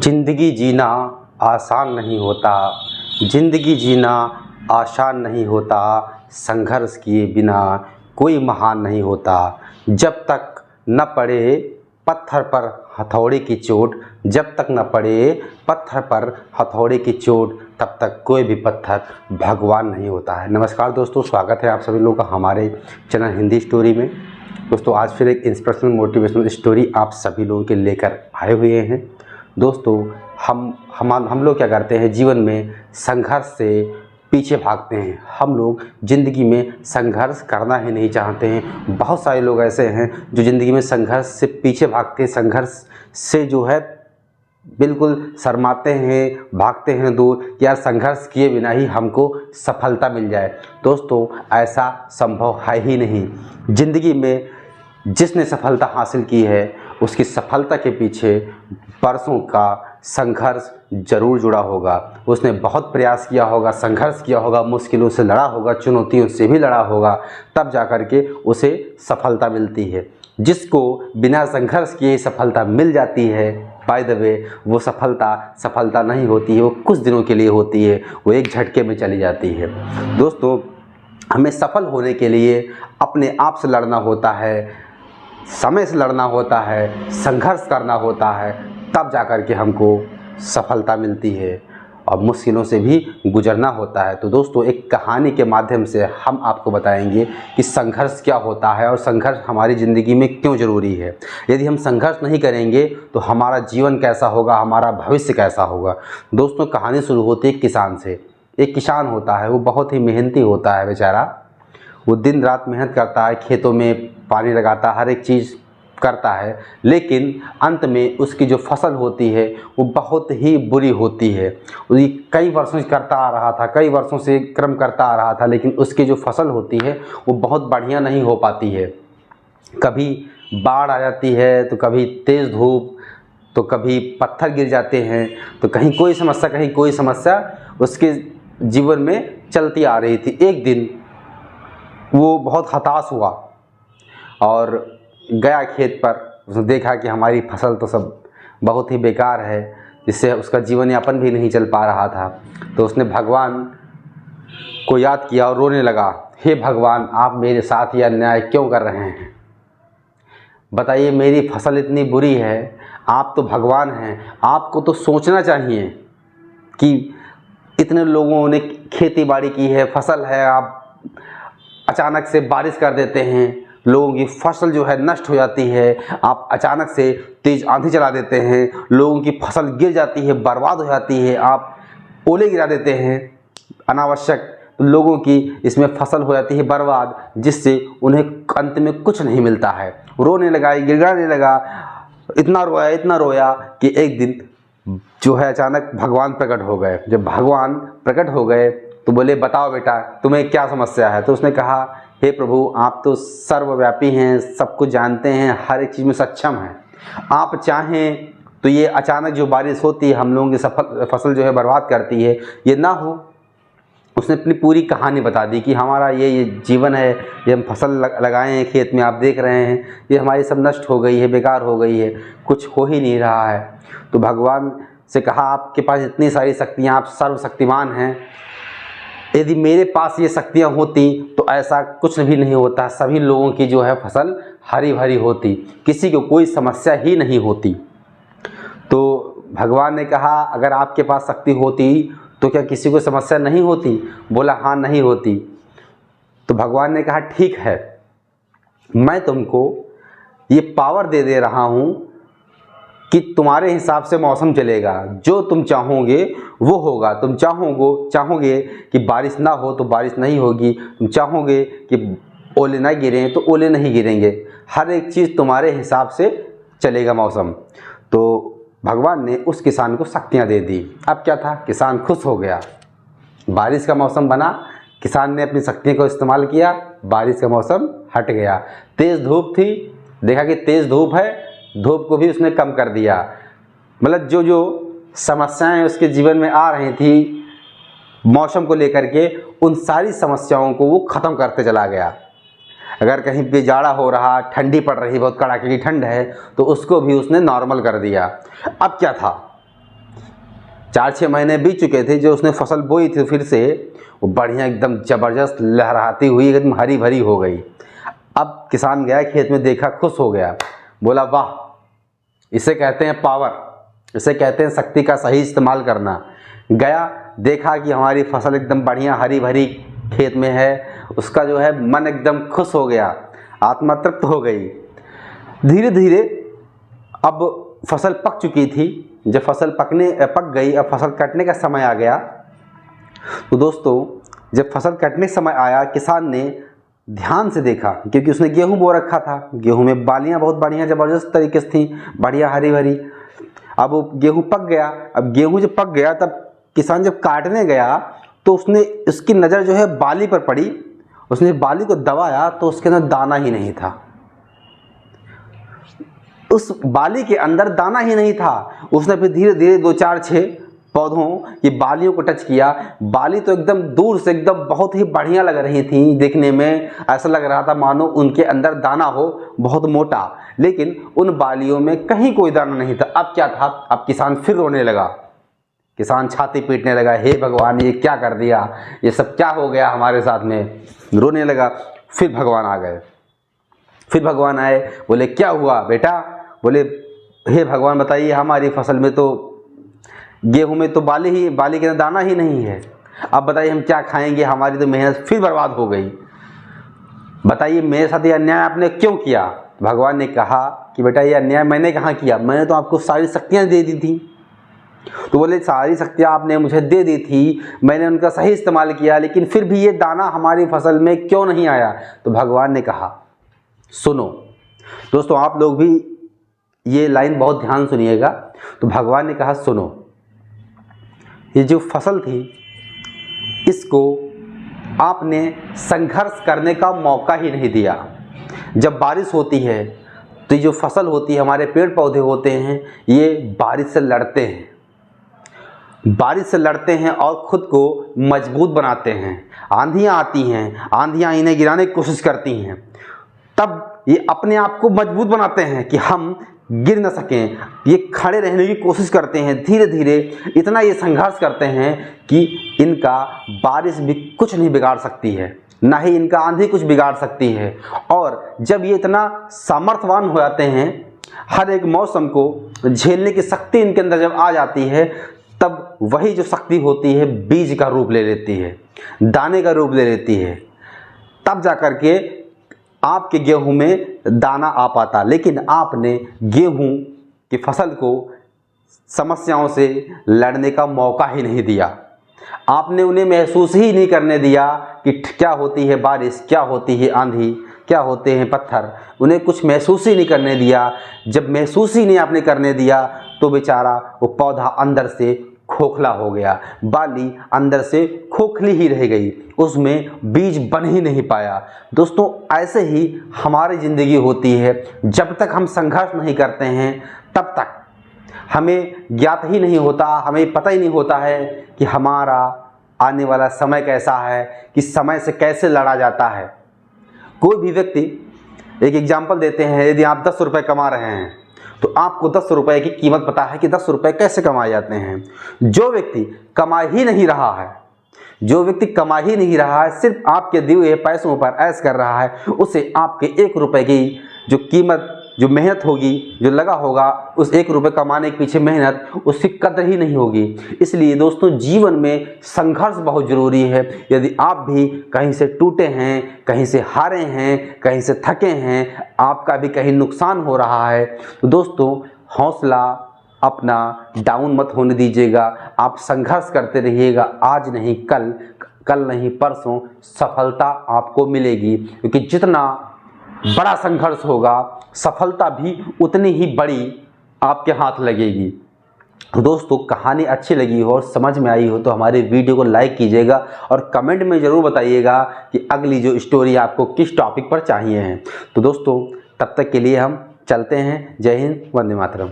जिंदगी जीना आसान नहीं होता, जिंदगी जीना आसान नहीं होता, संघर्ष किए बिना कोई महान नहीं होता। जब तक न पड़े पत्थर पर हथौड़े की चोट, जब तक न पड़े पत्थर पर हथौड़े की चोट, तब तक कोई भी पत्थर भगवान नहीं होता है। नमस्कार दोस्तों, स्वागत है आप सभी लोगों का हमारे चैनल हिंदी स्टोरी में। दोस्तों आज फिर एक इंस्पिरेशनल मोटिवेशनल स्टोरी आप सभी लोगों के लेकर आए हुए हैं। दोस्तों हम लोग क्या करते हैं, जीवन में संघर्ष से पीछे भागते हैं। हम लोग ज़िंदगी में संघर्ष करना ही नहीं चाहते हैं। बहुत सारे लोग ऐसे हैं जो ज़िंदगी में संघर्ष से पीछे भागते हैं, संघर्ष से जो है बिल्कुल शर्माते हैं, भागते हैं दूर, या संघर्ष किए बिना ही हमको सफलता मिल जाए। दोस्तों ऐसा संभव है ही नहीं। ज़िंदगी में जिसने सफलता हासिल की है उसकी सफलता के पीछे बरसों का संघर्ष जरूर जुड़ा होगा। उसने बहुत प्रयास किया होगा, संघर्ष किया होगा, मुश्किलों से लड़ा होगा, चुनौतियों से भी लड़ा होगा, तब जाकर के उसे सफलता मिलती है। जिसको बिना संघर्ष किए सफलता मिल जाती है, बाय द वे, वो सफलता नहीं होती है, वो कुछ दिनों के लिए होती है, वो एक झटके में चली जाती है। दोस्तों हमें सफल होने के लिए अपने आप से लड़ना होता है, समय से लड़ना होता है, संघर्ष करना होता है, तब जाकर के हमको सफलता मिलती है और मुश्किलों से भी गुजरना होता है। तो दोस्तों एक कहानी के माध्यम से हम आपको बताएंगे कि संघर्ष क्या होता है और संघर्ष हमारी ज़िंदगी में क्यों ज़रूरी है। यदि हम संघर्ष नहीं करेंगे तो हमारा जीवन कैसा होगा, हमारा भविष्य कैसा होगा। दोस्तों कहानी शुरू होती है किसान से। एक किसान होता है, वो बहुत ही मेहनती होता है बेचारा। वो दिन रात मेहनत करता है, खेतों में पानी लगाता है, हर एक चीज़ करता है, लेकिन अंत में उसकी जो फसल होती है वो बहुत ही बुरी होती है। ये कई वर्षों से करता आ रहा था, कई वर्षों से क्रम करता आ रहा था, लेकिन उसकी जो फसल होती है वो बहुत बढ़िया नहीं हो पाती है। कभी बाढ़ आ जाती है, तो कभी तेज़ धूप, तो कभी पत्थर गिर जाते हैं, तो कहीं कोई समस्या कहीं कोई समस्या उसके जीवन में चलती आ रही थी। एक दिन वो बहुत हताश हुआ और गया खेत पर। उसने देखा कि हमारी फसल तो सब बहुत ही बेकार है, जिससे उसका जीवन यापन भी नहीं चल पा रहा था। तो उसने भगवान को याद किया और रोने लगा, हे भगवान, आप मेरे साथ ये अन्याय क्यों कर रहे हैं? बताइए, मेरी फसल इतनी बुरी है, आप तो भगवान हैं, आपको तो सोचना चाहिए कि इतने लोगों ने खेती बाड़ी की है, फसल है, आप अचानक से बारिश कर देते हैं, लोगों की फसल जो है नष्ट हो जाती है, आप अचानक से तेज़ आंधी चला देते हैं, लोगों की फसल गिर जाती है, बर्बाद हो जाती है, आप ओले गिरा देते हैं अनावश्यक, लोगों की इसमें फसल हो जाती है बर्बाद, जिससे उन्हें अंत में कुछ नहीं मिलता है। रोने लगा, गिड़गिड़ाने लगा, इतना रोया कि एक दिन जो है अचानक भगवान प्रकट हो गए। जब भगवान प्रकट हो गए तो बोले, बताओ बेटा, तुम्हें क्या समस्या है? तो उसने कहा, हे प्रभु, आप तो सर्वव्यापी हैं, सब कुछ जानते हैं, हर एक चीज़ में सक्षम हैं। आप चाहें तो ये अचानक जो बारिश होती है हम लोगों की फसल जो है बर्बाद करती है, ये ना हो। उसने अपनी पूरी कहानी बता दी कि हमारा ये जीवन है, ये हम फसल लगाए हैं खेत में, आप देख रहे हैं, ये हमारी सब नष्ट हो गई है, बेकार हो गई है, कुछ हो ही नहीं रहा है। तो भगवान से कहा, आपके पास इतनी सारी शक्तियाँ, आप सर्वशक्तिमान हैं, यदि मेरे पास ये शक्तियाँ होती तो ऐसा कुछ भी नहीं होता, सभी लोगों की जो है फसल हरी भरी होती, किसी को कोई समस्या ही नहीं होती। तो भगवान ने कहा, अगर आपके पास शक्ति होती तो क्या किसी को समस्या नहीं होती? बोला, हाँ नहीं होती। तो भगवान ने कहा, ठीक है, मैं तुमको ये पावर दे रहा हूँ कि तुम्हारे हिसाब से मौसम चलेगा, जो तुम चाहोगे वो होगा। तुम चाहोगे कि बारिश ना हो तो बारिश नहीं होगी, तुम चाहोगे कि ओले ना गिरें तो ओले नहीं गिरेंगे, हर एक चीज़ तुम्हारे हिसाब से चलेगा मौसम। तो भगवान ने उस किसान को शक्तियाँ दे दी। अब क्या था, किसान खुश हो गया, बारिश का मौसम बना, किसान ने अपनी शक्तियों को इस्तेमाल किया, बारिश का मौसम हट गया। तेज़ धूप थी, देखा कि तेज़ धूप है, धूप को भी उसने कम कर दिया। मतलब जो समस्याएं उसके जीवन में आ रही थी मौसम को लेकर के, उन सारी समस्याओं को वो ख़त्म करते चला गया। अगर कहीं पे जाड़ा हो रहा, ठंडी पड़ रही, बहुत कड़ाके की ठंड है, तो उसको भी उसने नॉर्मल कर दिया। अब क्या था, 4-6 महीने बीत चुके थे, जो उसने फसल बोई थी फिर से वो बढ़िया एकदम ज़बरदस्त लहराती हुई एकदम हरी भरी हो गई। अब किसान गया खेत में, देखा, खुश हो गया, बोला वाह, इसे कहते हैं पावर, इसे कहते हैं शक्ति का सही इस्तेमाल करना। गया, देखा कि हमारी फसल एकदम बढ़िया हरी भरी खेत में है, उसका जो है मन एकदम खुश हो गया, आत्मा तृप्त हो गई। धीरे धीरे अब फसल पक चुकी थी। जब फसल पक गई, अब फसल कटने का समय आ गया। तो दोस्तों, जब फसल कटने का समय आया, किसान ने ध्यान से देखा, क्योंकि उसने गेहूं बो रखा था, गेहूं में बालियां बहुत बढ़िया ज़बरदस्त तरीके से थी, बढ़िया हरी भरी। अब वो गेहूं पक गया। अब गेहूं जब पक गया, तब किसान जब काटने गया तो उसकी नज़र जो है बाली पर पड़ी। उसने बाली को दबाया तो उसके अंदर दाना ही नहीं था। उस बाली के अंदर दाना ही नहीं था। उसने फिर धीरे धीरे 2-4-6 पौधों की बालियों को टच किया। बाली तो एकदम दूर से एकदम बहुत ही बढ़िया लग रही थी, देखने में ऐसा लग रहा था मानो उनके अंदर दाना हो, बहुत मोटा, लेकिन उन बालियों में कहीं कोई दाना नहीं था। अब क्या था, अब किसान फिर रोने लगा। किसान छाती पीटने लगा, हे भगवान, ये क्या कर दिया, ये सब क्या हो गया हमारे साथ में, रोने लगा। फिर भगवान आ गए। फिर भगवान आए, बोले क्या हुआ बेटा? बोले हे भगवान बताइए, हमारी फसल में तो गेहूं में तो बाली के अंदर दाना ही नहीं है। अब बताइए हम क्या खाएंगे, हमारी तो मेहनत फिर बर्बाद हो गई। बताइए मेरे साथ ये अन्याय आपने क्यों किया? भगवान ने कहा कि बेटा ये अन्याय मैंने कहाँ किया, मैंने तो आपको सारी शक्तियाँ दे दी थी। तो बोले सारी शक्तियाँ आपने मुझे दे दी थी, मैंने उनका सही इस्तेमाल किया, लेकिन फिर भी ये दाना हमारी फसल में क्यों नहीं आया? तो भगवान ने कहा सुनो। दोस्तों आप लोग भी ये लाइन बहुत ध्यान सुनिएगा। तो भगवान ने कहा सुनो, ये जो फसल थी इसको आपने संघर्ष करने का मौका ही नहीं दिया। जब बारिश होती है तो ये जो फसल होती है, हमारे पेड़ पौधे होते हैं, ये बारिश से लड़ते हैं, बारिश से लड़ते हैं और ख़ुद को मजबूत बनाते हैं। आंधियाँ आती हैं, आंधियाँ इन्हें गिराने की कोशिश करती हैं, तब ये अपने आप को मजबूत बनाते हैं कि हम गिर न सकें। ये खड़े रहने की कोशिश करते हैं, धीरे धीरे इतना ये संघर्ष करते हैं कि इनका बारिश भी कुछ नहीं बिगाड़ सकती है, ना ही इनका आंधी कुछ बिगाड़ सकती है। और जब ये इतना सामर्थ्यवान हो जाते हैं, हर एक मौसम को झेलने की शक्ति इनके अंदर जब आ जाती है, तब वही जो शक्ति होती है बीज का रूप ले लेती है, दाने का रूप ले लेती है। तब जाकर के आपके गेहूं में दाना आ पाता। लेकिन आपने गेहूं की फसल को समस्याओं से लड़ने का मौका ही नहीं दिया। आपने उन्हें महसूस ही नहीं करने दिया कि क्या होती है बारिश, क्या होती है आंधी, क्या होते हैं पत्थर। उन्हें कुछ महसूस ही नहीं करने दिया। जब महसूस ही नहीं आपने करने दिया तो बेचारा वो पौधा अंदर से खोखला हो गया, बाली अंदर से खोखली ही रह गई, उसमें बीज बन ही नहीं पाया। दोस्तों ऐसे ही हमारी ज़िंदगी होती है। जब तक हम संघर्ष नहीं करते हैं तब तक हमें ज्ञात ही नहीं होता, हमें पता ही नहीं होता है कि हमारा आने वाला समय कैसा है, कि समय से कैसे लड़ा जाता है। कोई भी व्यक्ति, एक एग्जाम्पल देते हैं, यदि आप 10 रुपये कमा रहे हैं तो आपको 10 रुपये की कीमत पता है कि 10 रुपये कैसे कमाए जाते हैं। जो व्यक्ति कमा ही नहीं रहा है, जो व्यक्ति कमा ही नहीं रहा है, सिर्फ आपके दिए हुए पैसों पर ऐश कर रहा है, उसे आपके 1 रुपये की जो कीमत, जो मेहनत होगी, जो लगा होगा, उस 1 रुपये कमाने के पीछे मेहनत, उसकी कदर ही नहीं होगी। इसलिए दोस्तों जीवन में संघर्ष बहुत ज़रूरी है। यदि आप भी कहीं से टूटे हैं, कहीं से हारे हैं, कहीं से थके हैं, आपका भी कहीं नुकसान हो रहा है, तो दोस्तों हौसला अपना डाउन मत होने दीजिएगा। आप संघर्ष करते रहिएगा। आज नहीं कल, कल नहीं परसों सफलता आपको मिलेगी, क्योंकि जितना बड़ा संघर्ष होगा सफलता भी उतनी ही बड़ी आपके हाथ लगेगी। तो दोस्तों कहानी अच्छी लगी हो और समझ में आई हो तो हमारे वीडियो को लाइक कीजिएगा और कमेंट में ज़रूर बताइएगा कि अगली जो स्टोरी आपको किस टॉपिक पर चाहिए है। तो दोस्तों तब तक के लिए हम चलते हैं। जय हिंद, वंदे मातरम।